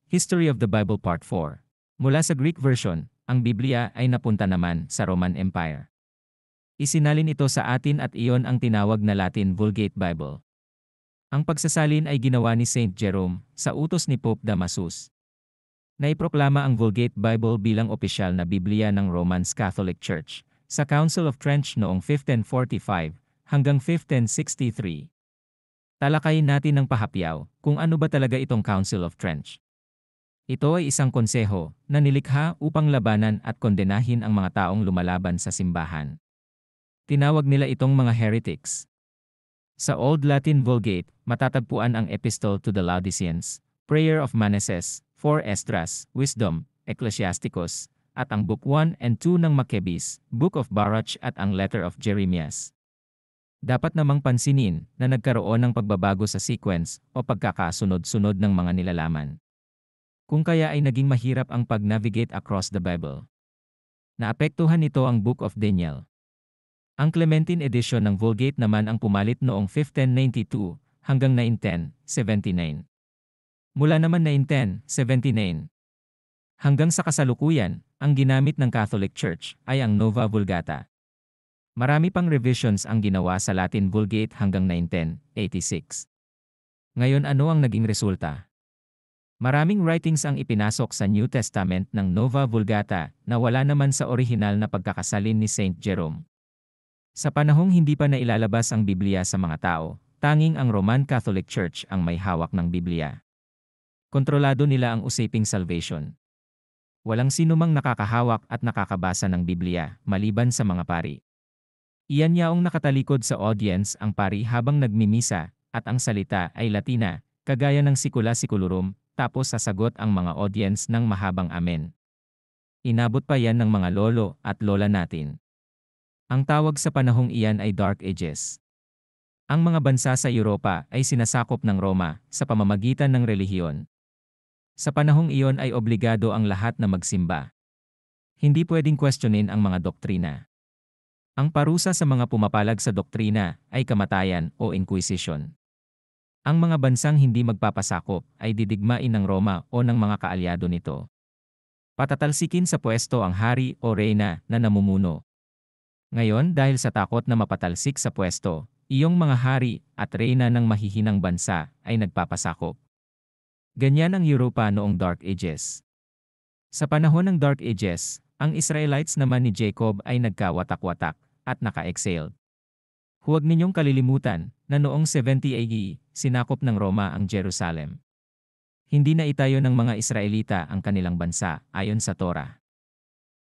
History of the Bible Part 4. Mula sa Greek version, ang Biblia ay napunta naman sa Roman Empire. Isinalin ito sa atin at iyon ang tinawag na Latin Vulgate Bible. Ang pagsasalin ay ginawa ni Saint Jerome sa utos ni Pope Damasus. Naiproklama ang Vulgate Bible bilang opisyal na Biblia ng Roman Catholic Church sa Council of Trent noong 1545 hanggang 1563. Talakayin natin ng pahapyaw kung ano ba talaga itong Council of Trent. Ito ay isang konseho na nilikha upang labanan at kondenahin ang mga taong lumalaban sa simbahan. Tinawag nila itong mga heretics. Sa Old Latin Vulgate, matatagpuan ang Epistle to the Laodiceans, Prayer of Manasses, 4 Esdras, Wisdom, Ecclesiasticus, at ang Book 1 and 2 ng Maccabees, Book of Baruch at ang Letter of Jeremias. Dapat namang pansinin na nagkaroon ng pagbabago sa sequence o pagkakasunod-sunod ng mga nilalaman. Kung kaya ay naging mahirap ang pag-navigate across the Bible. Naapektuhan nito ang Book of Daniel. Ang Clementine edition ng Vulgate naman ang pumalit noong 1592 hanggang 1979. Mula naman 1979 hanggang sa kasalukuyan, ang ginamit ng Catholic Church ay ang Nova Vulgata. Marami pang revisions ang ginawa sa Latin Vulgate hanggang 1986. Ngayon ano ang naging resulta? Maraming writings ang ipinasok sa New Testament ng Nova Vulgata na wala naman sa orihinal na pagkakasalin ni Saint Jerome. Sa panahong hindi pa nailalabas ang Biblia sa mga tao, tanging ang Roman Catholic Church ang may hawak ng Biblia. Kontrolado nila ang usaping salvation. Walang sinumang nakakahawak at nakakabasa ng Biblia, maliban sa mga pari. Iyan yaong nakatalikod sa audience ang pari habang nagmimisa, at ang salita ay Latina, kagaya ng Secula Seculurum, tapos sasagot ang mga audience ng mahabang amen. Inabot pa yan ng mga lolo at lola natin. Ang tawag sa panahong iyan ay Dark Ages. Ang mga bansa sa Europa ay sinasakop ng Roma sa pamamagitan ng relihiyon. Sa panahong iyon ay obligado ang lahat na magsimba. Hindi pwedeng questionin ang mga doktrina. Ang parusa sa mga pumapalag sa doktrina ay kamatayan o inquisition. Ang mga bansang hindi magpapasakop ay didigmain ng Roma o ng mga kaalyado nito. Patatalsikin sa pwesto ang hari o reyna na namumuno. Ngayon dahil sa takot na mapatalsik sa pwesto, iyong mga hari at reyna ng mahihinang bansa ay nagpapasakop. Ganyan ang Europa noong Dark Ages. Sa panahon ng Dark Ages, ang Israelites naman ni Jacob ay nagkawatak-watak at naka-exiled. Huwag ninyong kalilimutan na noong 70 AD, sinakop ng Roma ang Jerusalem. Hindi na itayo ng mga Israelita ang kanilang bansa ayon sa Torah.